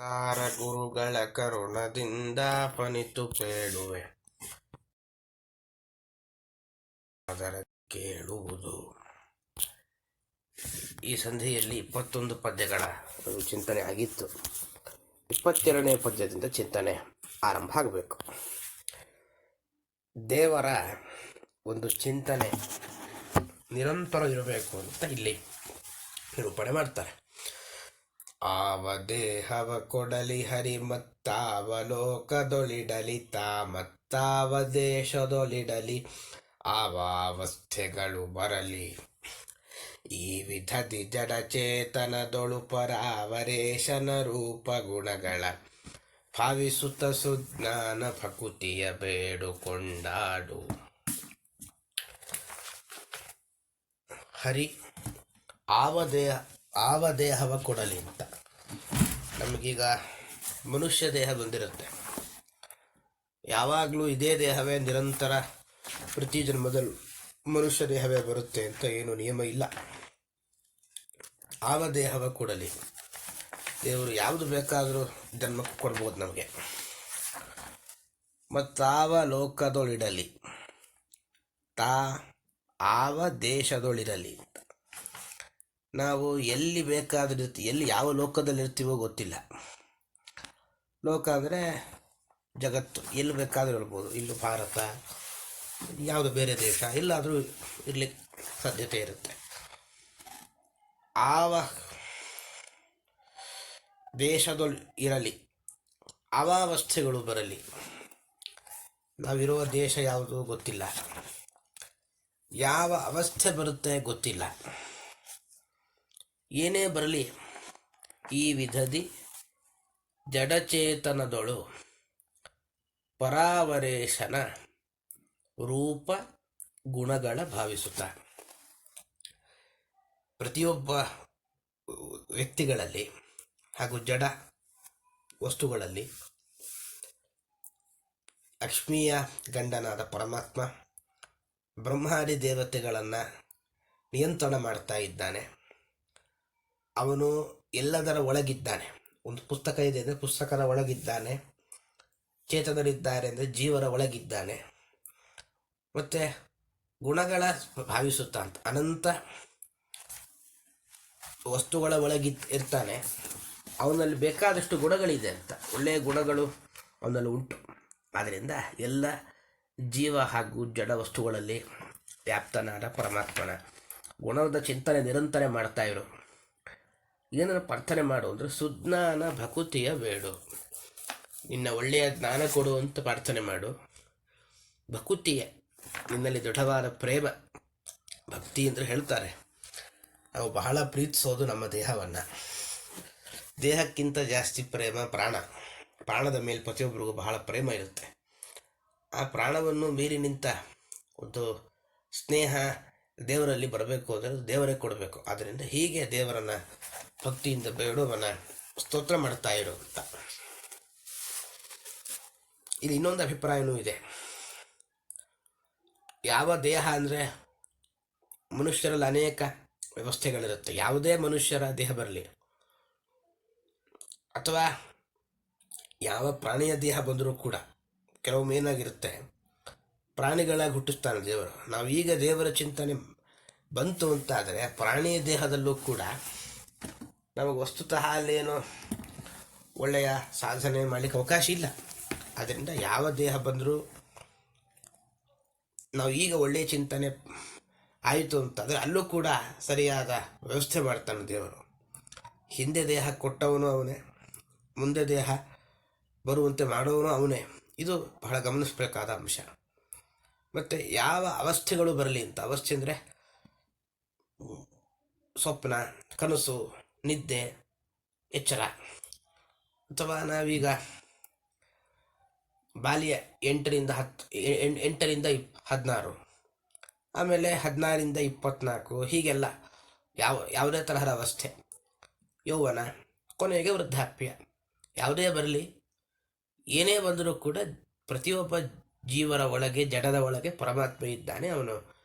ಕಾರ ಗುರುಗಳ ಕರುಣದಿಂದ ಪನಿತು ಬೇಡುವೆ ಅದರ ಕೇಳುವುದು. ಈ ಸಂಧಿಯಲ್ಲಿ 21 ಪದ್ಯಗಳ ಚಿಂತನೆ ಆಗಿತ್ತು. 22ನೇ ಪದ್ಯದಿಂದ ಚಿಂತನೆ ಆರಂಭ ಆಗಬೇಕು. ದೇವರ ಒಂದು ಚಿಂತನೆ ನಿರಂತರ ಇರಬೇಕು ಅಂತ ಇಲ್ಲಿ ನಿರೂಪಣೆ ಮಾಡ್ತಾರೆ. ಆವ ದೇಹವ ಕೊಡಲಿ ಹರಿ ಮತ್ತಾವ ಲೋಕದೊಳಿಡಲಿ ತಾ ಮತ್ತಾವ ದೇಶದೊಳಿಡಲಿ ಆವಾವಸ್ಥೆಗಳು ಬರಲಿ ಈ ವಿಧದಿ ಜಡಚೇತನದೊಳು ಪರಾವರೇಶನ ರೂಪ ಗುಣಗಳ ಭಾವಿಸುತ್ತ ಸುಜ್ಞಾನ ಭಕುತಿಯ ಬೇಡುಕೊಂಡಾಡು. ಹರಿ ಆವ ದೇಹವ ಕೊಡಲಿ ಅಂತ. ನಮಗೀಗ ಮನುಷ್ಯ ದೇಹ ಬಂದಿರುತ್ತೆ. ಯಾವಾಗಲೂ ಇದೇ ದೇಹವೇ ನಿರಂತರ ಪ್ರತಿ ಜನ್ಮದಲ್ಲೂ ಮನುಷ್ಯ ದೇಹವೇ ಬರುತ್ತೆ ಅಂತ ಏನು ನಿಯಮ ಇಲ್ಲ. ಆವ ದೇಹವ ಕೊಡಲಿ. ದೇವರು ಯಾವುದು ಬೇಕಾದರೂ ಜನ್ಮಕ್ಕೆ ಕೊಡ್ಬೋದು ನಮಗೆ. ಮತ್ತಾವ ಲೋಕದೊಳಿಡಲಿ ತಾ ಆವ ದೇಶದೊಳಿರಲಿ. ನಾವು ಎಲ್ಲಿ ಬೇಕಾದ್ರೂ ಇರ್ತೀವಿ, ಎಲ್ಲಿ ಯಾವ ಲೋಕದಲ್ಲಿ ಇರ್ತೀವೋ ಗೊತ್ತಿಲ್ಲ. ಲೋಕ ಅಂದರೆ ಜಗತ್ತು, ಎಲ್ಲಿ ಬೇಕಾದರೂ ಇರ್ಬೋದು. ಇಲ್ಲೂ ಭಾರತ, ಯಾವುದು ಬೇರೆ ದೇಶ, ಎಲ್ಲಾದರೂ ಇರ್ಲಿಕ್ಕೆ ಸಾಧ್ಯತೆ ಇರುತ್ತೆ. ಆವ ದೇಶದೊಳು ಇರಲಿ, ಅವಾವಸ್ಥೆಗಳು ಬರಲಿ. ನಾವಿರುವ ದೇಶ ಯಾವುದು ಗೊತ್ತಿಲ್ಲ, ಯಾವ ಅವಸ್ಥೆ ಬರುತ್ತೆ ಗೊತ್ತಿಲ್ಲ. ಏನೇ ಬರಲಿ, ಈ ವಿಧದಿ ಜಡಚೇತನದೊಳು ಪರಾವರೇಶನ ರೂಪ ಗುಣಗಳ ಭಾವಿಸುತ್ತ. ಪ್ರತಿಯೊಬ್ಬ ವ್ಯಕ್ತಿಗಳಲ್ಲಿ ಹಾಗೂ ಜಡ ವಸ್ತುಗಳಲ್ಲಿ ಲಕ್ಷ್ಮೀಯ ಗಂಡನಾದ ಪರಮಾತ್ಮ ಬ್ರಹ್ಮಾದಿ ದೇವತೆಗಳನ್ನು ನಿಯಂತ್ರಣ ಮಾಡ್ತಾ ಇದ್ದಾನೆ. ಅವನು ಎಲ್ಲದರ ಒಳಗಿದ್ದಾನೆ. ಒಂದು ಪುಸ್ತಕ ಇದೆ ಅಂದರೆ ಪುಸ್ತಕದ ಒಳಗಿದ್ದಾನೆ. ಚೇತನರಿದ್ದಾರೆ ಅಂದರೆ ಜೀವರ ಒಳಗಿದ್ದಾನೆ. ಮತ್ತು ಗುಣಗಳ ಭಾವಿಸುತ್ತಾ ಅಂತ ಅನಂತ ವಸ್ತುಗಳ ಇರ್ತಾನೆ. ಅವನಲ್ಲಿ ಬೇಕಾದಷ್ಟು ಗುಣಗಳಿದೆ ಅಂತ, ಒಳ್ಳೆಯ ಗುಣಗಳು ಅವನಲ್ಲಿ ಉಂಟು. ಆದ್ದರಿಂದ ಎಲ್ಲ ಜೀವ ಹಾಗೂ ಜಡ ವಸ್ತುಗಳಲ್ಲಿ ವ್ಯಾಪ್ತನಾದ ಪರಮಾತ್ಮನ ಗುಣದ ಚಿಂತನೆ ನಿರಂತರ ಮಾಡ್ತಾ ಇರು. ಏನನ್ನು ಪ್ರಾರ್ಥನೆ ಮಾಡು ಅಂದರೆ ಸುಜ್ಞಾನ ಭಕುತಿಯ ಬೇಡು. ನಿನ್ನ ಒಳ್ಳೆಯ ಜ್ಞಾನ ಕೊಡು ಅಂತ ಪ್ರಾರ್ಥನೆ ಮಾಡು. ಭಕುತಿಯ, ನಿನ್ನಲ್ಲಿ ದೃಢವಾದ ಪ್ರೇಮ, ಭಕ್ತಿ ಅಂದರೆ ಹೇಳ್ತಾರೆ. ನಾವು ಬಹಳ ಪ್ರೀತಿಸೋದು ನಮ್ಮ ದೇಹವನ್ನು. ದೇಹಕ್ಕಿಂತ ಜಾಸ್ತಿ ಪ್ರೇಮ ಪ್ರಾಣದ ಮೇಲೆ ಪ್ರತಿಯೊಬ್ಬರಿಗೂ ಬಹಳ ಪ್ರೇಮ ಇರುತ್ತೆ. ಆ ಪ್ರಾಣವನ್ನು ಮೀರಿ ನಿಂತ ಒಂದು ಸ್ನೇಹ ದೇವರಲ್ಲಿ ಬರಬೇಕು ಅಂದರೆ ದೇವರೇ ಕೊಡಬೇಕು. ಆದ್ದರಿಂದ ಹೀಗೆ ದೇವರನ್ನು ಭಕ್ತಿಯಿಂದ ಬೇಡುವನ ಸ್ತೋತ್ರ ಮಾಡ್ತಾ ಇರು ಅಂತ. ಇಲ್ಲಿ ಇನ್ನೊಂದು ಅಭಿಪ್ರಾಯವೂ ಇದೆ. ಯಾವ ದೇಹ ಅಂದರೆ ಮನುಷ್ಯರಲ್ಲಿ ಅನೇಕ ವ್ಯವಸ್ಥೆಗಳಿರುತ್ತೆ. ಯಾವುದೇ ಮನುಷ್ಯರ ದೇಹ ಬರಲಿ ಅಥವಾ ಯಾವ ಪ್ರಾಣಿಯ ದೇಹ ಬಂದರೂ ಕೂಡ ಕೆಲವೊಮ್ಮೆ ಏನಾಗಿರುತ್ತೆ, ಪ್ರಾಣಿಗಳಾಗಿ ಹುಟ್ಟಿಸ್ತಾನೆ ದೇವರು. ನಾವು ಈಗ ದೇವರ ಚಿಂತನೆ ಬಂತು ಅಂತಾದರೆ ಪ್ರಾಣಿಯ ದೇಹದಲ್ಲೂ ಕೂಡ ನಮಗೆ ವಸ್ತುತಃ ಅಲ್ಲೇನು ಒಳ್ಳೆಯ ಸಾಧನೆ ಮಾಡಲಿಕ್ಕೆ ಅವಕಾಶ ಇಲ್ಲ. ಆದ್ದರಿಂದ ಯಾವ ದೇಹ ಬಂದರೂ ನಾವು ಈಗ ಒಳ್ಳೆಯ ಚಿಂತನೆ ಆಯಿತು ಅಂತಾದರೆ ಅಲ್ಲೂ ಕೂಡ ಸರಿಯಾದ ವ್ಯವಸ್ಥೆ ಮಾಡ್ತಾನೆ ದೇವರು. ಹಿಂದೆ ದೇಹ ಕೊಟ್ಟವನು ಅವನೇ, ಮುಂದೆ ದೇಹ ಬರುವಂತೆ ಮಾಡುವವನು ಅವನೇ. ಇದು ಬಹಳ ಗಮನಿಸಬೇಕಾದ ಅಂಶ. ಮತ್ತು ಯಾವ ಅವಸ್ಥೆಗಳು ಬರಲಿ ಅಂತ. ಅವಸ್ಥೆ ಅಂದರೆ ಸ್ವಪ್ನ, ಕನಸು, ನಿದ್ದೆ, ಎಚ್ಚರ, ಅಥವಾ ನಾವೀಗ ಬಾಲ್ಯ 8ರಿಂದ 16, ಆಮೇಲೆ 16ರಿಂದ 24, ಹೀಗೆಲ್ಲ ಯಾವುದೇ ತರಹದ ಅವಸ್ಥೆ, ಯೌವನ, ಕೊನೆಗೆ ವೃದ್ಧಾಪ್ಯ, ಯಾವುದೇ ಬರಲಿ, ಏನೇ ಬಂದರೂ ಕೂಡ ಪ್ರತಿಯೊಬ್ಬ ಜೀವರ ಒಳಗೆ, ಜಡದ ಒಳಗೆ ಪರಮಾತ್ಮ ಇದ್ದಾನೆ. ಅವನು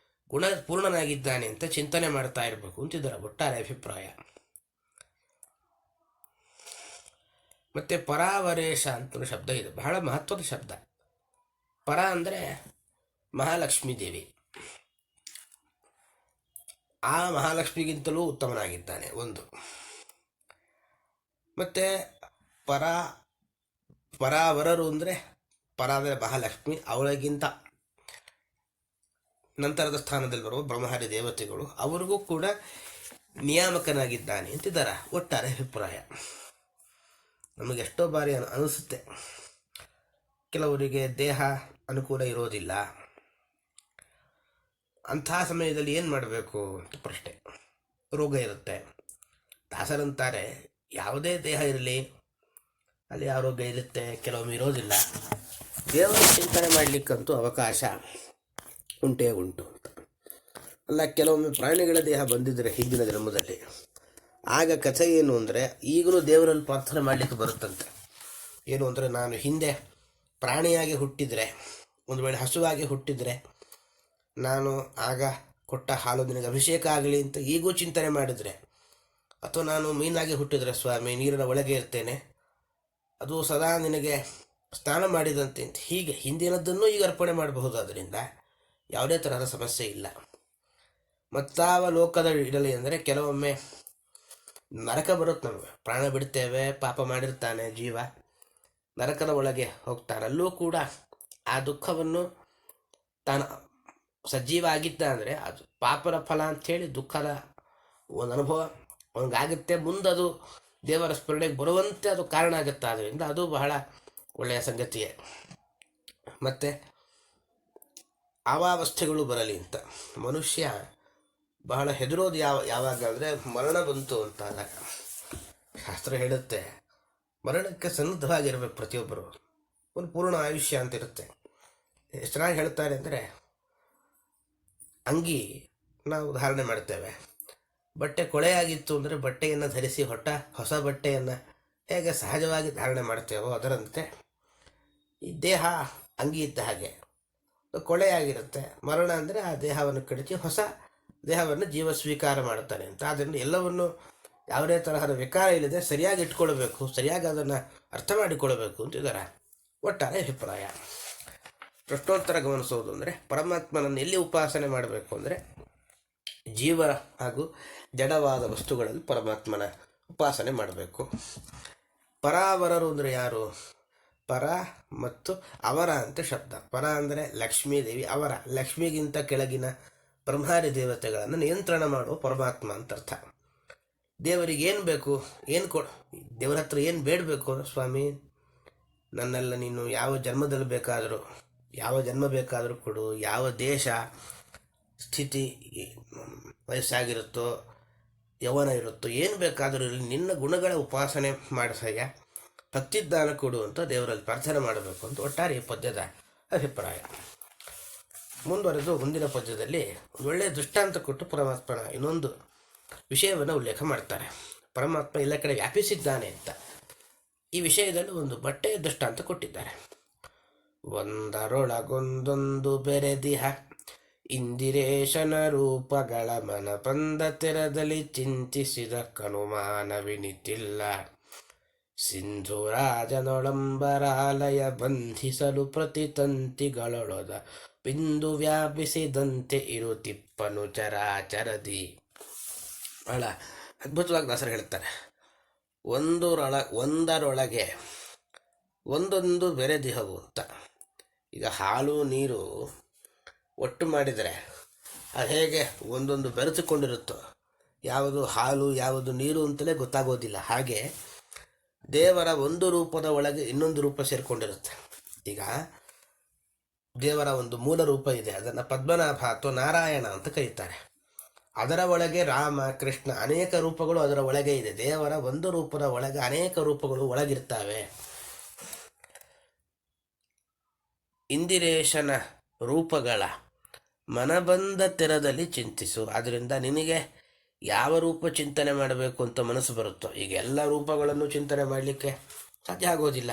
ಗುಣಪೂರ್ಣನಾಗಿದ್ದಾನೆ ಅಂತ ಚಿಂತನೆ ಮಾಡ್ತಾ ಇರಬೇಕು ಅಂತಿದ್ದರ ಒಟ್ಟಾರೆ ಅಭಿಪ್ರಾಯ. ಮತ್ತು ಪರಾವರೇಶ ಅಂತ ಶಬ್ದ ಇದೆ, ಬಹಳ ಮಹತ್ವದ ಶಬ್ದ. ಪರ ಅಂದರೆ ಮಹಾಲಕ್ಷ್ಮೀ ದೇವಿ, ಆ ಮಹಾಲಕ್ಷ್ಮಿಗಿಂತಲೂ ಉತ್ತಮನಾಗಿದ್ದಾನೆ ಒಂದು. ಮತ್ತು ಪರಾವರರು ಅಂದರೆ ಪರ ಅಂದರೆ ಮಹಾಲಕ್ಷ್ಮಿ, ಅವಳಿಗಿಂತ ನಂತರದ ಸ್ಥಾನದಲ್ಲಿ ಬರುವ ಬ್ರಹ್ಮಹರಿ ದೇವತೆಗಳು, ಅವರಿಗೂ ಕೂಡ ನಿಯಾಮಕನಾಗಿದ್ದಾನೆ ಅಂತಿದ್ದಾರೆ ಒಟ್ಟಾರೆ ಅಭಿಪ್ರಾಯ. ನಮಗೆ ಎಷ್ಟೋ ಬಾರಿ ಅನಿಸುತ್ತೆ, ಕೆಲವರಿಗೆ ದೇಹ ಅನುಕೂಲ ಇರೋದಿಲ್ಲ, ಅಂಥ ಸಮಯದಲ್ಲಿ ಏನು ಮಾಡಬೇಕು ಅಂತ ಪ್ರಶ್ನೆ. ರೋಗ ಇರುತ್ತೆ, ದಾಸರಂತಾರೆ ಯಾವುದೇ ದೇಹ ಇರಲಿ ಅಲ್ಲಿ ಆರೋಗ್ಯ ಇರುತ್ತೆ, ಕೆಲವೊಮ್ಮೆ ಇರೋದಿಲ್ಲ. ದೇವರ ಚಿಂತನೆ ಮಾಡಲಿಕ್ಕಂತೂ ಅವಕಾಶ ಉಂಟೇ ಉಂಟು ಅಂತ. ಅಲ್ಲ, ಕೆಲವೊಮ್ಮೆ ಪ್ರಾಣಿಗಳ ದೇಹ ಬಂದಿದ್ದರೆ ಹಿಂದಿನ ಜನ್ಮದಲ್ಲಿ, ಆಗ ಕಥೆ ಏನು ಅಂದರೆ ಈಗಲೂ ದೇವರಲ್ಲಿ ಪ್ರಾರ್ಥನೆ ಮಾಡಲಿಕ್ಕೆ ಬರುತ್ತಂತೆ. ಏನು ಅಂದರೆ, ನಾನು ಹಿಂದೆ ಪ್ರಾಣಿಯಾಗಿ ಹುಟ್ಟಿದರೆ, ಒಂದು ವೇಳೆ ಹಸುವಾಗಿ ಹುಟ್ಟಿದರೆ, ನಾನು ಆಗ ಕೊಟ್ಟ ಹಾಲು ನಿನಗೆ ಅಭಿಷೇಕ ಆಗಲಿ ಅಂತ ಈಗೂ ಚಿಂತನೆ ಮಾಡಿದರೆ, ಅಥವಾ ನಾನು ಮೀನಾಗಿ ಹುಟ್ಟಿದರೆ ಸ್ವಾಮಿ ನೀರಿನ ಒಳಗೆ ಇರ್ತೇನೆ, ಅದು ಸದಾ ನಿನಗೆ ಸ್ನಾನ ಮಾಡಿದಂತೆ ಅಂತ, ಹೀಗೆ ಹಿಂದಿನದ್ದನ್ನು ಈಗ ಅರ್ಪಣೆ ಮಾಡಬಹುದು. ಅದರಿಂದ ಯಾವುದೇ ತರಹದ ಸಮಸ್ಯೆ ಇಲ್ಲ. ಮತ್ತಾವ ಲೋಕದ ಇಡಲಿ ಅಂದರೆ, ಕೆಲವೊಮ್ಮೆ ನರಕ ಬರುತ್ತೆ ನಮಗೆ, ಪ್ರಾಣ ಬಿಡ್ತೇವೆ, ಪಾಪ ಮಾಡಿರ್ತಾನೆ ಜೀವ, ನರಕದ ಒಳಗೆ ಹೋಗ್ತಾನೆ. ಅಲ್ಲೂ ಕೂಡ ಆ ದುಃಖವನ್ನು ತಾನು ಸಜೀವ ಆಗಿದ್ದ ಅಂದರೆ ಅದು ಪಾಪದ ಫಲ ಅಂಥೇಳಿ ದುಃಖದ ಒಂದು ಅನುಭವ ಅವನಿಗಾಗುತ್ತೆ. ಮುಂದದು ದೇವರ ಸ್ಮರಣೆಗೆ ಬರುವಂತೆ ಅದು ಕಾರಣ ಆಗುತ್ತೆ. ಆದ್ದರಿಂದ ಅದು ಬಹಳ ಒಳ್ಳೆಯ ಸಂಗತಿಯೇ. ಮತ್ತು ಆವಾವಸ್ಥೆಗಳು ಬರಲಿ ಅಂತ ಮನುಷ್ಯ ಬಹಳ ಹೆದರೋದು ಯಾವಾಗ ಅಂದರೆ, ಮರಣ ಬಂತು ಅಂತ ಆದಾಗ. ಶಾಸ್ತ್ರ ಹೇಳುತ್ತೆ, ಮರಣಕ್ಕೆ ಸನ್ನದ್ಧವಾಗಿರಬೇಕು ಪ್ರತಿಯೊಬ್ಬರು, ಒಂದು ಪೂರ್ಣ ಆಯುಷ್ಯ ಅಂತ ಇರುತ್ತೆ. ಎಷ್ಟು ಚೆನ್ನಾಗಿ ಹೇಳ್ತಾರೆ ಅಂದರೆ, ಅಂಗಿ ನಾವು ಧಾರಣೆ ಮಾಡ್ತೇವೆ, ಬಟ್ಟೆ ಕೊಳೆಯಾಗಿತ್ತು ಅಂದರೆ ಬಟ್ಟೆಯನ್ನು ಧರಿಸಿ ಹೊಸ ಬಟ್ಟೆಯನ್ನು ಹೇಗೆ ಸಹಜವಾಗಿ ಧಾರಣೆ ಮಾಡ್ತೇವೋ ಅದರಂತೆ ಈ ದೇಹ ಅಂಗಿ ಇದ್ದ ಹಾಗೆ ಕೊಳೆಯಾಗಿರುತ್ತೆ. ಮರಣ ಅಂದರೆ ಆ ದೇಹವನ್ನು ಕಡಿಸಿ ಹೊಸ ದೇಹವನ್ನು ಜೀವ ಸ್ವೀಕಾರ ಮಾಡುತ್ತಾನೆ ಅಂತ. ಆದ್ದರಿಂದ ಎಲ್ಲವನ್ನು ಯಾವುದೇ ತರಹದ ವಿಕಾರ ಇಲ್ಲದೆ ಸರಿಯಾಗಿ ಇಟ್ಕೊಳ್ಬೇಕು, ಸರಿಯಾಗಿ ಅದನ್ನು ಅರ್ಥ ಮಾಡಿಕೊಳ್ಬೇಕು ಅಂತಿದ್ದಾರೆ ಒಟ್ಟಾರೆ ಅಭಿಪ್ರಾಯ. ಪ್ರಶ್ನೋತ್ತರ ಗಮನಿಸೋದು ಅಂದರೆ, ಪರಮಾತ್ಮನನ್ನು ಎಲ್ಲಿ ಉಪಾಸನೆ ಮಾಡಬೇಕು ಅಂದರೆ, ಜೀವ ಹಾಗೂ ಜಡವಾದ ವಸ್ತುಗಳಲ್ಲಿ ಪರಮಾತ್ಮನ ಉಪಾಸನೆ ಮಾಡಬೇಕು. ಪರಾವರರು ಅಂದರೆ ಯಾರು? ಪರ ಮತ್ತು ಅವರ ಅಂತ ಶಬ್ದ. ಪರ ಅಂದರೆ ಲಕ್ಷ್ಮೀದೇವಿ, ಅವರ ಲಕ್ಷ್ಮಿಗಿಂತ ಕೆಳಗಿನ ಬ್ರಹ್ಮಾದಿ ದೇವತೆಗಳನ್ನು ನಿಯಂತ್ರಣ ಮಾಡುವ ಪರಮಾತ್ಮ ಅಂತ ಅರ್ಥ. ದೇವರಿಗೆ ಏನು ಬೇಕು, ದೇವರ ಹತ್ರ ಏನು ಬೇಡಬೇಕು? ಸ್ವಾಮಿ, ನನ್ನೆಲ್ಲ ನೀನು ಯಾವ ಜನ್ಮದಲ್ಲಿ ಬೇಕಾದರೂ, ಯಾವ ಜನ್ಮ ಬೇಕಾದರೂ ಕೊಡು, ಯಾವ ದೇಶ ಸ್ಥಿತಿ, ವಯಸ್ಸಾಗಿರುತ್ತೋ ಯೌವನ ಇರುತ್ತೋ, ಏನು ಬೇಕಾದರೂ ಇರಲಿ, ನಿನ್ನ ಗುಣಗಳ ಉಪಾಸನೆ ಮಾಡಿಸಾಗ ಭಕ್ತಿದಾನ ಕೊಡು ಅಂತ ದೇವರಲ್ಲಿ ಪ್ರಾರ್ಥನೆ ಮಾಡಬೇಕು ಅಂತ ಒಟ್ಟಾರೆ ಈ ಪದ್ಯದ ಅಭಿಪ್ರಾಯ. ಮುಂದುವರೆದು ಮುಂದಿನ ಪದ್ಯದಲ್ಲಿ ಒಂದು ಒಳ್ಳೆಯ ದೃಷ್ಟಾಂತ ಕೊಟ್ಟು ಪರಮಾತ್ಮನ ಇನ್ನೊಂದು ವಿಷಯವನ್ನು ಉಲ್ಲೇಖ ಮಾಡ್ತಾರೆ. ಪರಮಾತ್ಮ ಎಲ್ಲ ಕಡೆ ವ್ಯಾಪಿಸಿದ್ದಾನೆ ಅಂತ ಈ ವಿಷಯದಲ್ಲಿ ಒಂದು ಬಟ್ಟೆಯ ದೃಷ್ಟಾಂತ ಕೊಟ್ಟಿದ್ದಾರೆ. ಒಂದರೊಳಗೊಂದೊಂದು ಬೆರೆದಿಹ ಇಂದಿರೇಶನ ರೂಪಗಳ ಮನ ಬಂದ ತೆರದಲ್ಲಿ ಚಿಂತಿಸಿದ ಕನುಮಾನವಿನಿತಿಲ್ಲ. ಸಿಂಧುರಾಜನೊಳಂಬರಾಲಯ ಬಂಧಿಸಲು ಪ್ರತಿತಂತಿಗಳೊಳದ ಬಿಂದು ವ್ಯಾಪಿಸಿದಂತೆ ಇರುತಿಪ್ಪನು ಚರಾಚರದಿ. ಬಹಳ ಅದ್ಭುತವಾಗಿ ದಾಸರು ಹೇಳ್ತಾರೆ, ಒಂದರೊಳಗೆ ಒಂದೊಂದು ಬೆರೆದಿಹವು ಅಂತ. ಈಗ ಹಾಲು ನೀರು ಒಟ್ಟು ಮಾಡಿದರೆ ಅದು ಹೇಗೆ ಒಂದೊಂದು ಬೆರೆತುಕೊಂಡಿರುತ್ತೋ, ಯಾವುದು ಹಾಲು ಯಾವುದು ನೀರು ಅಂತಲೇ ಗೊತ್ತಾಗೋದಿಲ್ಲ. ಹಾಗೆ ದೇವರ ಒಂದು ರೂಪದ ಒಳಗೆ ಇನ್ನೊಂದು ರೂಪ ಸೇರಿಕೊಂಡಿರುತ್ತೆ. ಈಗ ದೇವರ ಒಂದು ಮೂಲ ರೂಪ ಇದೆ, ಅದನ್ನು ಪದ್ಮನಾಭ ಅಥವಾ ನಾರಾಯಣ ಅಂತ ಕರೀತಾರೆ. ಅದರ ಒಳಗೆ ರಾಮ, ಕೃಷ್ಣ ಅನೇಕ ರೂಪಗಳು ಅದರ ಒಳಗೆ ಇದೆ. ದೇವರ ಒಂದು ರೂಪದ ಒಳಗೆ ಅನೇಕ ರೂಪಗಳು ಒಳಗಿರ್ತವೆ. ಇಂದಿರೇಶನ ರೂಪಗಳ ಮನಬಂದ ತೆರದಲ್ಲಿ ಚಿಂತಿಸು. ಆದ್ದರಿಂದ ನಿನಗೆ ಯಾವ ರೂಪ ಚಿಂತನೆ ಮಾಡಬೇಕು ಅಂತ ಮನಸ್ಸು ಬರುತ್ತೋ, ಈಗ ಎಲ್ಲ ರೂಪಗಳನ್ನು ಚಿಂತನೆ ಮಾಡಲಿಕ್ಕೆ ಸಾಧ್ಯ ಆಗೋದಿಲ್ಲ.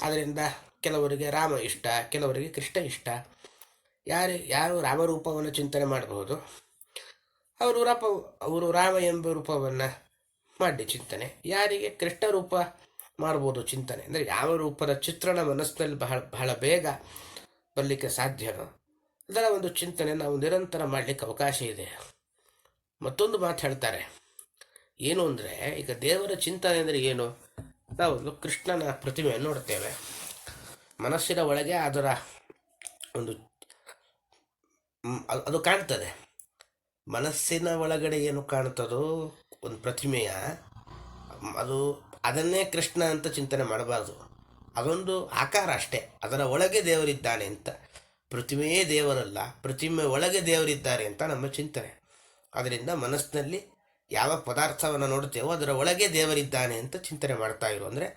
ಆದ್ದರಿಂದ ಕೆಲವರಿಗೆ ರಾಮ ಇಷ್ಟ, ಕೆಲವರಿಗೆ ಕೃಷ್ಣ ಇಷ್ಟ. ಯಾರು ರಾಮರೂಪವನ್ನು ಚಿಂತನೆ ಮಾಡಬಹುದು, ಅವರು ರಾಮ ಎಂಬ ರೂಪವನ್ನು ಮಾಡಿ ಚಿಂತನೆ. ಯಾರಿಗೆ ಕೃಷ್ಣ ರೂಪ ಮಾಡ್ಬೋದು ಚಿಂತನೆ. ಅಂದರೆ ಯಾವ ರೂಪದ ಚಿತ್ರಣ ಮನಸ್ಸಿನಲ್ಲಿ ಬಹಳ ಬಹಳ ಬೇಗ ಬರಲಿಕ್ಕೆ ಸಾಧ್ಯನೋ ಅದರ ಒಂದು ಚಿಂತನೆ ನಾವು ನಿರಂತರ ಮಾಡಲಿಕ್ಕೆ ಅವಕಾಶ ಇದೆ. ಮತ್ತೊಂದು ಮಾತು ಹೇಳ್ತಾರೆ, ಏನು ಅಂದರೆ ಈಗ ದೇವರ ಚಿಂತನೆ ಅಂದರೆ ಏನು? ನಾವೊಂದು ಕೃಷ್ಣನ ಪ್ರತಿಮೆಯನ್ನು ನೋಡ್ತೇವೆ, ಮನಸ್ಸಿನ ಒಳಗೆ ಅದರ ಒಂದು ಅದು ಕಾಣ್ತದೆ. ಮನಸ್ಸಿನ ಒಳಗಡೆ ಏನು ಕಾಣ್ತದೋ ಒಂದು ಪ್ರತಿಮೆಯ, ಅದನ್ನೇ ಕೃಷ್ಣ ಅಂತ ಚಿಂತನೆ ಮಾಡಬಾರ್ದು. ಅದೊಂದು ಆಕಾರ ಅಷ್ಟೇ, ಅದರ ಒಳಗೆ ದೇವರಿದ್ದಾನೆ ಅಂತ. ಪ್ರತಿಮೆಯೇ ದೇವರಲ್ಲ, ಪ್ರತಿಮೆ ಒಳಗೆ ದೇವರಿದ್ದಾರೆ ಅಂತ ನಮ್ಮ ಚಿಂತನೆ. ಅದರಿಂದ ಮನಸ್ಸಿನಲ್ಲಿ ಯಾವ ಪದಾರ್ಥವನ್ನು ನೋಡ್ತೇವೋ ಅದರ ಒಳಗೆ ದೇವರಿದ್ದಾನೆ ಅಂತ ಚಿಂತನೆ ಮಾಡ್ತಾ ಇರು. ಅಂದರೆ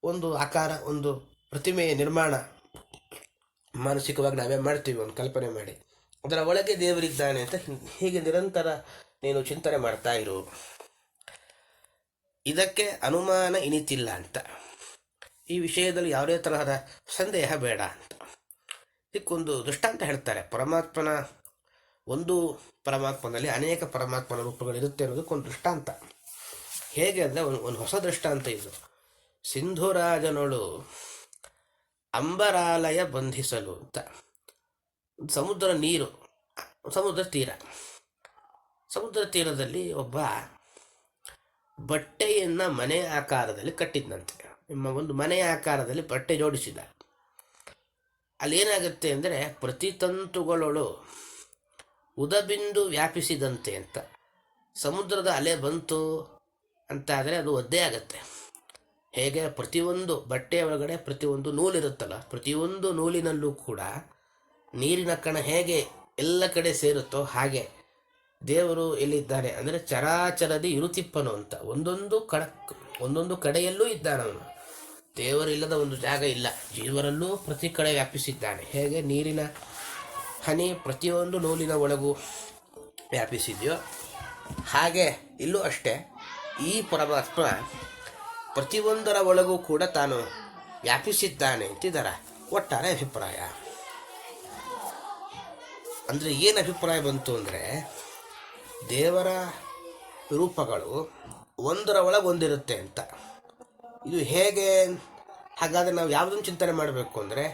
ಒಂದು ಆಕಾರ, ಒಂದು ಪ್ರತಿಮೆಯ ನಿರ್ಮಾಣ ಮಾನಸಿಕವಾಗಿ ನಾವೇ ಮಾಡ್ತೀವಿ, ಒಂದು ಕಲ್ಪನೆ ಮಾಡಿ ಅದರ ಒಳಗೆ ದೇವರಿದ್ದಾನೆ ಅಂತ ಹೀಗೆ ನಿರಂತರ ನೀನು ಚಿಂತನೆ ಮಾಡ್ತಾ ಇರು. ಇದಕ್ಕೆ ಅನುಮಾನ ಇನಿತಿಲ್ಲ ಅಂತ, ಈ ವಿಷಯದಲ್ಲಿ ಯಾವುದೇ ತರಹದ ಸಂದೇಹ ಬೇಡ ಅಂತ. ಇದಕ್ಕೊಂದು ದೃಷ್ಟಾಂತ ಹೇಳ್ತಾರೆ. ಒಂದು ಪರಮಾತ್ಮನಲ್ಲಿ ಅನೇಕ ಪರಮಾತ್ಮನ ರೂಪಗಳಿರುತ್ತೆ ಅನ್ನೋದಕ್ಕೊಂದು ದೃಷ್ಟಾಂತ. ಹೇಗೆ ಅಂದರೆ ಒಂದು ಹೊಸ ದೃಷ್ಟಾಂತ ಇದು. ಸಿಂಧುರಾಜನೊಳು ಅಂಬರಾಲಯ ಬಂಧಿಸಲು ಅಂತ. ಸಮುದ್ರ ನೀರು, ಸಮುದ್ರ ತೀರದಲ್ಲಿ ಒಬ್ಬ ಬಟ್ಟೆಯನ್ನು ಮನೆ ಆಕಾರದಲ್ಲಿ ಕಟ್ಟಿದ್ದಂತೆ. ನಿಮ್ಮ ಒಂದು ಮನೆಯ ಆಕಾರದಲ್ಲಿ ಬಟ್ಟೆ ಜೋಡಿಸಿದ. ಅಲ್ಲಿ ಏನಾಗುತ್ತೆ ಅಂದರೆ ಪ್ರತಿತಂತುಗಳೊಳು ಉದಬಿಂದು ವ್ಯಾಪಿಸಿದಂತೆ ಅಂತ. ಸಮುದ್ರದ ಅಲೆ ಬಂತು ಅಂತ ಆದರೆ ಅದು ಒದ್ದೆ ಆಗುತ್ತೆ. ಹೇಗೆ ಪ್ರತಿಯೊಂದು ಬಟ್ಟೆಯ ಒಳಗಡೆ ಪ್ರತಿಯೊಂದು ನೂಲಿರುತ್ತಲ್ಲ, ಪ್ರತಿಯೊಂದು ನೂಲಿನಲ್ಲೂ ಕೂಡ ನೀರಿನ ಕಣ ಹೇಗೆ ಎಲ್ಲ ಕಡೆ ಸೇರುತ್ತೋ ಹಾಗೆ ದೇವರು ಎಲ್ಲಿದ್ದಾನೆ ಅಂದರೆ ಚರಾಚರದಿ ಇರುತಿಪ್ಪನು ಅಂತ. ಒಂದೊಂದು ಕಡೆಯಲ್ಲೂ ಇದ್ದಾನವನು. ದೇವರಿಲ್ಲದ ಒಂದು ಜಾಗ ಇಲ್ಲ. ಜೀವರಲ್ಲೂ ಪ್ರತಿ ಕಡೆ ವ್ಯಾಪಿಸಿದ್ದಾನೆ. ಹೇಗೆ ನೀರಿನ ಹನಿ ಪ್ರತಿಯೊಂದು ನೂಲಿನ ಒಳಗೂ ವ್ಯಾಪಿಸಿದೆಯೋ ಹಾಗೆ ಇಲ್ಲೂ ಅಷ್ಟೇ ಈ ಪರಮಾತ್ಮ ಪ್ರತಿಯೊಂದರ ಒಳಗೂ ಕೂಡ ತಾನು ವ್ಯಾಪಿಸಿದ್ದಾನೆ ಅಂತಿದ್ದಾರೆ ಒಟ್ಟಾರೆ ಅಭಿಪ್ರಾಯ. ಅಂದರೆ ಏನು ಅಭಿಪ್ರಾಯ ಬಂತು ಅಂದರೆ, ದೇವರ ರೂಪಗಳು ಒಂದರ ಒಳಗೆ ಒಂದಿರುತ್ತೆ ಅಂತ. ಇದು ಹೇಗೆ? ಹಾಗಾದರೆ ನಾವು ಯಾವುದನ್ನು ಚಿಂತನೆ ಮಾಡಬೇಕು ಅಂದರೆ,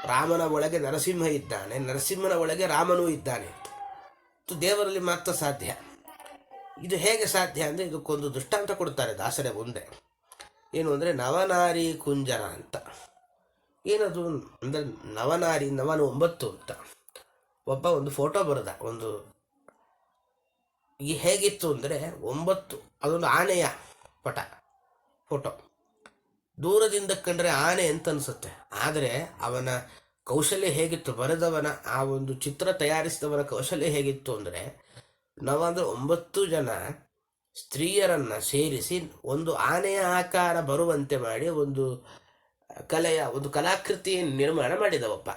ರಾಮನ ಒಳಗೆ ನರಸಿಂಹ ಇದ್ದಾನೆ, ನರಸಿಂಹನ ಒಳಗೆ ರಾಮನೂ ಇದ್ದಾನೆ ಅಂತ. ಇದು ದೇವರಲ್ಲಿ ಮಾತ್ರ ಸಾಧ್ಯ. ಇದು ಹೇಗೆ ಸಾಧ್ಯ ಅಂದರೆ ಇದಕ್ಕೊಂದು ದೃಷ್ಟಾಂತ ಕೊಡ್ತಾರೆ ದಾಸರೇ ಮುಂದೆ. ಏನು ಅಂದರೆ ನವನಾರಿ ಕುಂಜರ ಅಂತ. ಏನದು ಅಂದರೆ ನವನಾರಿ, ನವನು 9 ಅಂತ. ಒಂದು ಫೋಟೋ ಬರೆದ. ಹೇಗಿತ್ತು ಅಂದರೆ 9, ಅದೊಂದು ಆನೆಯ ಫೋಟೋ. ದೂರದಿಂದ ಕಂಡ್ರೆ ಆನೆ ಅಂತ ಅನಿಸುತ್ತೆ. ಆದರೆ ಅವನ ಕೌಶಲ್ಯ ಹೇಗಿತ್ತು, ಬರೆದವನ ಆ ಒಂದು ಚಿತ್ರ ತಯಾರಿಸಿದವನ ಕೌಶಲ್ಯ ಹೇಗಿತ್ತು ಅಂದರೆ, ನಾವಂದ್ರೆ 9 ಜನ ಸ್ತ್ರೀಯರನ್ನು ಸೇರಿಸಿ ಒಂದು ಆನೆಯ ಆಕಾರ ಬರುವಂತೆ ಮಾಡಿ ಒಂದು ಕಲಾಕೃತಿಯನ್ನು ನಿರ್ಮಾಣ ಮಾಡಿದವಪ್ಪ.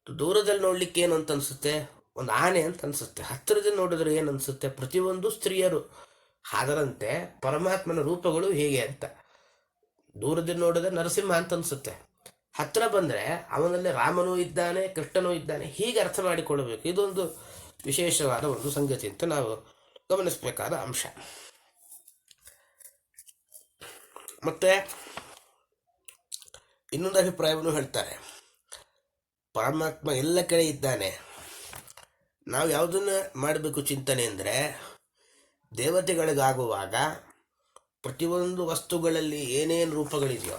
ದೂರದಲ್ಲಿ ನೋಡ್ಲಿಕ್ಕೆ ಏನು ಅಂತ ಅನಿಸುತ್ತೆ, ಒಂದು ಆನೆ ಅಂತ ಅನಿಸುತ್ತೆ. ಹತ್ತಿರದಲ್ಲಿ ನೋಡಿದ್ರೆ ಏನು ಅನಿಸುತ್ತೆ, ಪ್ರತಿಯೊಂದು ಸ್ತ್ರೀಯರು. ಅದರಂತೆ ಪರಮಾತ್ಮನ ರೂಪಗಳು ಹೀಗೆ ಅಂತ. ದೂರದಲ್ಲಿ ನೋಡಿದ್ರೆ ನರಸಿಂಹ ಅಂತ ಅನಿಸುತ್ತೆ, ಹತ್ತಿರ ಬಂದರೆ ಅವನಲ್ಲಿ ರಾಮನೂ ಇದ್ದಾನೆ, ಕೃಷ್ಣನೂ ಇದ್ದಾನೆ. ಹೀಗೆ ಅರ್ಥ ಮಾಡಿಕೊಳ್ಳಬೇಕು. ಇದೊಂದು ವಿಶೇಷವಾದ ಒಂದು ಸಂಗತಿ ಅಂತ ನಾವು ಗಮನಿಸಬೇಕಾದ ಅಂಶ. ಮತ್ತೆ ಇನ್ನೊಂದು ಅಭಿಪ್ರಾಯವನ್ನು ಹೇಳ್ತಾರೆ, ಪರಮಾತ್ಮ ಎಲ್ಲ ಕಡೆ ಇದ್ದಾನೆ. ನಾವು ಯಾವುದನ್ನು ಮಾಡಬೇಕು ಚಿಂತನೆ ಅಂದರೆ, ದೇವತೆಗಳಿಗಾಗುವಾಗ ಪ್ರತಿಯೊಂದು ವಸ್ತುಗಳಲ್ಲಿ ಏನೇನು ರೂಪಗಳಿದೆಯೋ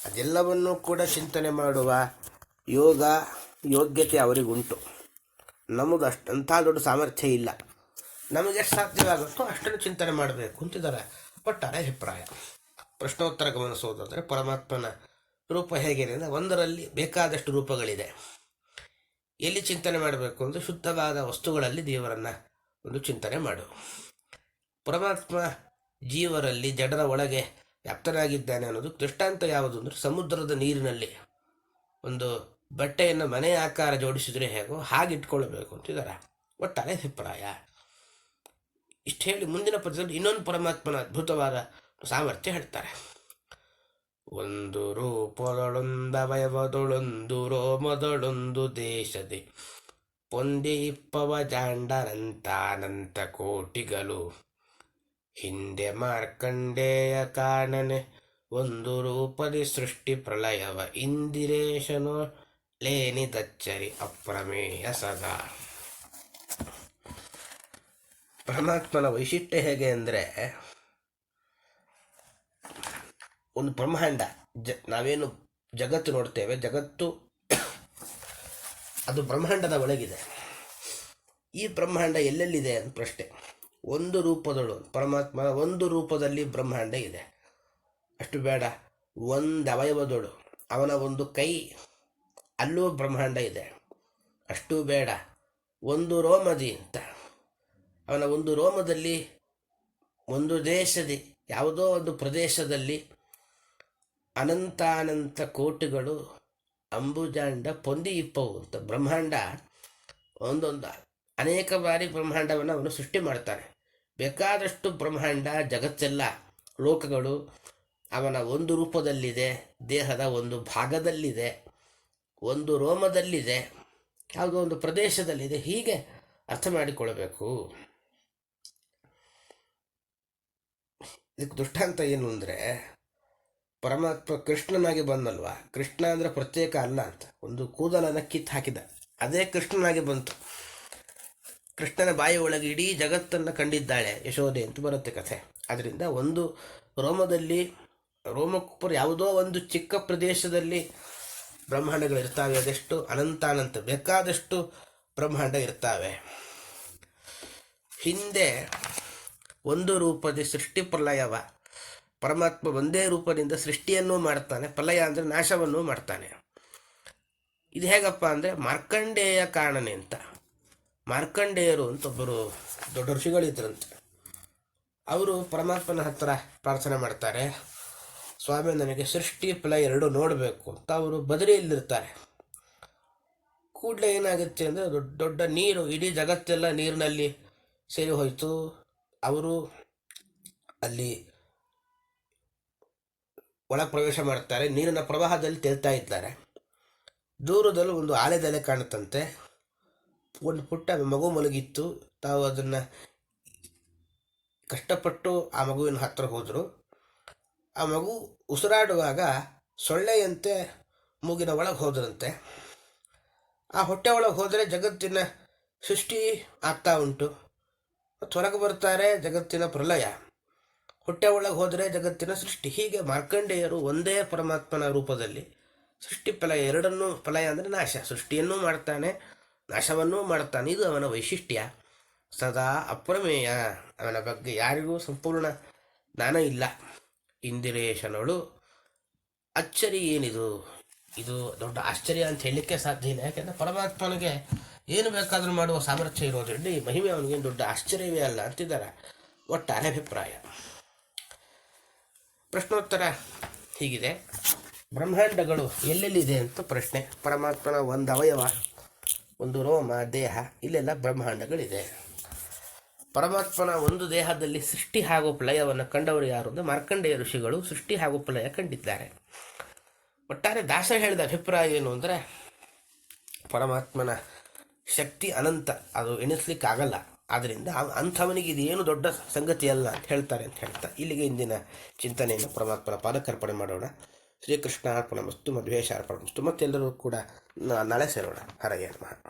ಅದೆಲ್ಲವನ್ನೂ ಕೂಡ ಚಿಂತನೆ ಮಾಡುವ ಯೋಗ್ಯತೆ ಅವರಿಗುಂಟು. ನಮಗೆ ಅಂಥ ದೊಡ್ಡ ಸಾಮರ್ಥ್ಯ ಇಲ್ಲ. ನಮಗೆ ಎಷ್ಟು ಸಾಧ್ಯವಾಗುತ್ತೋ ಅಷ್ಟನ್ನು ಚಿಂತನೆ ಮಾಡಬೇಕು ಅಂತಿದ್ದಾರೆ ಒಟ್ಟಾರೆ ಅಭಿಪ್ರಾಯ. ಪ್ರಶ್ನೋತ್ತರ ಗಮನಿಸೋದಾದರೆ, ಪರಮಾತ್ಮನ ರೂಪ ಹೇಗಿದೆ ಅಂದರೆ, ಒಂದರಲ್ಲಿ ಬೇಕಾದಷ್ಟು ರೂಪಗಳಿದೆ. ಎಲ್ಲಿ ಚಿಂತನೆ ಮಾಡಬೇಕು ಅಂದರೆ, ಶುದ್ಧವಾದ ವಸ್ತುಗಳಲ್ಲಿ ದೇವರನ್ನು ಒಂದು ಚಿಂತನೆ ಮಾಡು. ಪರಮಾತ್ಮ ಜೀವರಲ್ಲಿ ಜಡರ ಒಳಗೆ ವ್ಯಾಪ್ತನಾಗಿದ್ದಾನೆ ಅನ್ನೋದು ದೃಷ್ಟಾಂತ ಯಾವುದು ಅಂದರೆ, ಸಮುದ್ರದ ನೀರಿನಲ್ಲಿ ಒಂದು ಬಟ್ಟೆಯನ್ನು ಮನೆ ಆಕಾರ ಜೋಡಿಸಿದರೆ ಹೇಗೋ ಹಾಗೆ ಇಟ್ಕೊಳ್ಬೇಕು ಅಂತಿದ್ದಾರೆ ಒಟ್ಟಾರೆ ಅಭಿಪ್ರಾಯ. ಇಷ್ಟು ಹೇಳಿ ಮುಂದಿನ ಪದ್ಯದಲ್ಲಿ ಇನ್ನೊಂದು ಪರಮಾತ್ಮನ ಅದ್ಭುತವಾದ ಸಾಮರ್ಥ್ಯ ಹೇಳ್ತಾರೆ. ಒಂದು ರೂಪದೊಳೊಂದವಯವದೊಳೊಂದು ರೋಮದೊಳೊಂದು ದೇಶದೆ ಪೊಂದಿ ಇಪ್ಪವ ಜಾಂಡರಂತಾನಂತ ಕೋಟಿಗಳು ಹಿಂದೆ ಮಾರ್ಕಂಡೇಯ ಕಾಣನೆ ಒಂದು ರೂಪದಿ ಸೃಷ್ಟಿ ಪ್ರಳಯವ ಇಂದಿರೇಶನೋ ಲೇನಿದಚ್ಚರಿ ಅಪ್ರಮೇಯ ಸದಾ. ಪರಮಾತ್ಮನ ವೈಶಿಷ್ಟ್ಯ ಹೇಗೆ ಅಂದರೆ, ಒಂದು ಬ್ರಹ್ಮಾಂಡ ನಾವೇನು ಜಗತ್ತು ನೋಡ್ತೇವೆ, ಜಗತ್ತು ಅದು ಬ್ರಹ್ಮಾಂಡದ ಒಳಗಿದೆ. ಈ ಬ್ರಹ್ಮಾಂಡ ಎಲ್ಲೆಲ್ಲಿದೆ ಅಂತ ಪ್ರಶ್ನೆ. ಒಂದು ರೂಪದಳು ಪರಮಾತ್ಮನ ಒಂದು ರೂಪದಲ್ಲಿ ಬ್ರಹ್ಮಾಂಡ ಇದೆ. ಅಷ್ಟು ಬೇಡ, ಒಂದು ಅವಯವದಳು ಅವನ ಒಂದು ಕೈ, ಅಲ್ಲೂ ಬ್ರಹ್ಮಾಂಡ ಇದೆ. ಅಷ್ಟು ಬೇಡ, ಒಂದು ರೋಮದಿ ಅಂತ ಅವನ ಒಂದು ರೋಮದಲ್ಲಿ, ಒಂದು ದೇಶದಿ, ಯಾವುದೋ ಒಂದು ಪ್ರದೇಶದಲ್ಲಿ ಅನಂತಾನಂತ ಕೋಟಿಗಳು ಅಂಬುಜಾಂಡ ಪೊಂದಿ ಇಪ್ಪವು ಅಂತ ಬ್ರಹ್ಮಾಂಡ ಒಂದೊಂದು ಅನೇಕ ಬಾರಿ ಬ್ರಹ್ಮಾಂಡವನ್ನು ಅವನು ಸೃಷ್ಟಿ ಮಾಡ್ತಾನೆ. ಬೇಕಾದಷ್ಟು ಬ್ರಹ್ಮಾಂಡ, ಜಗತ್ತೆಲ್ಲ ಲೋಕಗಳು ಅವನ ಒಂದು ರೂಪದಲ್ಲಿದೆ, ದೇಹದ ಒಂದು ಭಾಗದಲ್ಲಿದೆ, ಒಂದು ರೋಮದಲ್ಲಿದೆ, ಯಾವುದೋ ಒಂದು ಪ್ರದೇಶದಲ್ಲಿದೆ. ಹೀಗೆ ಅರ್ಥ ಮಾಡಿಕೊಳ್ಬೇಕು. ಇದಕ್ಕೆ ದೃಷ್ಟಾಂತ ಏನು ಅಂದರೆ, ಪರಮಾತ್ಮ ಕೃಷ್ಣನಾಗಿ ಬಂದಲ್ವಾ, ಕೃಷ್ಣ ಅಂದರೆ ಪ್ರತ್ಯೇಕ ಅಲ್ಲ ಅಂತ. ಒಂದು ಕೂದಲನ್ನು ಕಿತ್ತು ಹಾಕಿದ, ಅದೇ ಕೃಷ್ಣನಾಗಿ ಬಂತು. ಕೃಷ್ಣನ ಬಾಯಿ ಒಳಗೆ ಇಡೀ ಜಗತ್ತನ್ನು ಕಂಡಿದ್ದಾಳೆ ಯಶೋದೆ ಅಂತ ಬರುತ್ತೆ ಕಥೆ. ಅದರಿಂದ ಒಂದು ರೋಮದಲ್ಲಿ, ರೋಮಕ್ಕೂಪರ ಯಾವುದೋ ಒಂದು ಚಿಕ್ಕ ಪ್ರದೇಶದಲ್ಲಿ ಬ್ರಹ್ಮಾಂಡಗಳಿರ್ತಾವೆ. ಅದೆಷ್ಟು ಅನಂತಾನಂತ, ಬೇಕಾದಷ್ಟು ಬ್ರಹ್ಮಾಂಡ ಇರ್ತಾವೆ. ಹಿಂದೆ ಒಂದು ರೂಪದ ಸೃಷ್ಟಿ ಪ್ರಲಯವ, ಪರಮಾತ್ಮ ಒಂದೇ ರೂಪದಿಂದ ಸೃಷ್ಟಿಯನ್ನೂ ಮಾಡ್ತಾನೆ, ಪ್ರಲಯ ಅಂದರೆ ನಾಶವನ್ನೂ ಮಾಡ್ತಾನೆ. ಇದು ಹೇಗಪ್ಪ ಅಂದರೆ ಮಾರ್ಕಂಡೇಯ ಕಾರಣನೆ ಅಂತ. ಮಾರ್ಕಂಡೇಯರು ಅಂತ ಒಬ್ಬರು ದೊಡ್ಡ ಋಷಿಗಳಿದ್ರಂತೆ. ಅವರು ಪರಮಾತ್ಮನ ಹತ್ರ ಪ್ರಾರ್ಥನೆ ಮಾಡ್ತಾರೆ, ಸ್ವಾಮಿ ನನಗೆ ಸೃಷ್ಟಿ ಪ್ರಲಯ ಎರಡು ನೋಡಬೇಕು ಅಂತ. ಅವರು ಬದರಿಯಲ್ಲಿರ್ತಾರೆ. ಕೂಡಲೇ ಏನಾಗುತ್ತೆ ಅಂದರೆ ದೊಡ್ಡ ದೊಡ್ಡ ನೀರು, ಇಡೀ ಜಗತ್ತೆಲ್ಲ ನೀರಿನಲ್ಲಿ ಸೇರಿ ಹೋಯಿತು. ಅವರು ಅಲ್ಲಿ ಒಳ ಪ್ರವೇಶ ಮಾಡ್ತಾರೆ, ನೀರಿನ ಪ್ರವಾಹದಲ್ಲಿ ತೇಲ್ತಾ ಇದ್ದಾರೆ. ದೂರದಲ್ಲಿ ಒಂದು ಆಲೆದೆಲೆ ಕಾಣುತ್ತಂತೆ. ಒಂದು ಪುಟ್ಟ ಮಗು ಮಲಗಿತ್ತು. ತಾವು ಅದನ್ನು ಕಷ್ಟಪಟ್ಟು ಆ ಮಗುವಿನ ಹತ್ರ ಹೋದರು. ಆ ಮಗು ಉಸಿರಾಡುವಾಗ ಸೊಳ್ಳೆಯಂತೆ ಮೂಗಿನ ಒಳಗೆ ಹೋದ್ರಂತೆ. ಆ ಹೊಟ್ಟೆ ಒಳಗೆ ಹೋದರೆ ಜಗತ್ತಿನ ಸೃಷ್ಟಿ ಆಗ್ತಾ ಉಂಟು. ಹೊರಗೆ ಬರ್ತಾರೆ, ಜಗತ್ತಿನ ಪ್ರಲಯ. ಹೊಟ್ಟೆ ಒಳಗೆ ಹೋದರೆ ಜಗತ್ತಿನ ಸೃಷ್ಟಿ. ಹೀಗೆ ಮಾರ್ಕಂಡೇಯರು ಒಂದೇ ಪರಮಾತ್ಮನ ರೂಪದಲ್ಲಿ ಸೃಷ್ಟಿ ಪ್ರಲಯ ಎರಡನ್ನೂ, ಪ್ರಲಯ ಅಂದರೆ ನಾಶ, ಸೃಷ್ಟಿಯನ್ನೂ ಮಾಡ್ತಾನೆ, ನಾಶವನ್ನೂ ಮಾಡ್ತಾನೆ. ಇದು ಅವನ ವೈಶಿಷ್ಟ್ಯ. ಸದಾ ಅಪ್ರಮೇಯ, ಅವನ ಬಗ್ಗೆ ಯಾರಿಗೂ ಸಂಪೂರ್ಣ ಜ್ಞಾನ ಇಲ್ಲ. ಇಂದಿರೇಶನಳು ಅಚ್ಚರಿ ಏನಿದು, ಇದು ದೊಡ್ಡ ಆಶ್ಚರ್ಯ ಅಂತ ಹೇಳಲಿಕ್ಕೆ ಸಾಧ್ಯ ಇಲ್ಲ. ಯಾಕೆಂದರೆ ಪರಮಾತ್ಮನಿಗೆ ಏನು ಬೇಕಾದರೂ ಮಾಡುವ ಸಾಮರ್ಥ್ಯ ಇರೋದ್ರಿಂದ ಈ ಮಹಿಮೆ ಅವನಿಗೇನು ದೊಡ್ಡ ಆಶ್ಚರ್ಯವೇ ಅಲ್ಲ ಅಂತಿದ್ದಾರೆ ಒಟ್ಟಾರೆ ಅಭಿಪ್ರಾಯ. ಪ್ರಶ್ನೋತ್ತರ ಹೀಗಿದೆ. ಬ್ರಹ್ಮಾಂಡಗಳು ಎಲ್ಲೆಲ್ಲಿದೆ ಅಂತ ಪ್ರಶ್ನೆ. ಪರಮಾತ್ಮನ ಒಂದು ಅವಯವ, ಒಂದು ರೋಮ, ದೇಹ, ಇಲ್ಲೆಲ್ಲ ಬ್ರಹ್ಮಾಂಡಗಳಿದೆ. ಪರಮಾತ್ಮನ ಒಂದು ದೇಹದಲ್ಲಿ ಸೃಷ್ಟಿ ಹಾಗೂ ಪ್ರಲಯವನ್ನು ಕಂಡವರು ಯಾರು ಅಂದರೆ ಮಾರ್ಕಂಡೇಯ ಋಷಿಗಳು ಸೃಷ್ಟಿ ಹಾಗೂ ಪ್ರಲಯ ಕಂಡಿದ್ದಾರೆ. ಒಟ್ಟಾರೆ ದಾಸ ಹೇಳಿದ ಅಭಿಪ್ರಾಯ ಏನು ಅಂದರೆ, ಪರಮಾತ್ಮನ ಶಕ್ತಿ ಅನಂತ, ಅದು ಎಣಿಸ್ಲಿಕ್ಕಾಗಲ್ಲ. ಆದ್ದರಿಂದ ಅಂಥವನಿಗೆ ಇದೇನು ದೊಡ್ಡ ಸಂಗತಿಯಲ್ಲ ಅಂತ ಹೇಳ್ತಾರೆ ಅಂತ ಹೇಳ್ತಾ ಇಲ್ಲಿಗೆ ಇಂದಿನ ಚಿಂತನೆಯನ್ನು ಪರಮಾತ್ಮನ ಪಾದಕರ್ಪಣೆ ಮಾಡೋಣ. ಶ್ರೀಕೃಷ್ಣ ಅರ್ಪಣಮಸ್ತು, ಮಧ್ವೇಶ ಅರ್ಪಣಮಸ್ತು. ಮತ್ತೆಲ್ಲರೂ ಕೂಡ ನಾಳೆ ಸೇರೋಣ. ಹರಯೇ ನಮಃ.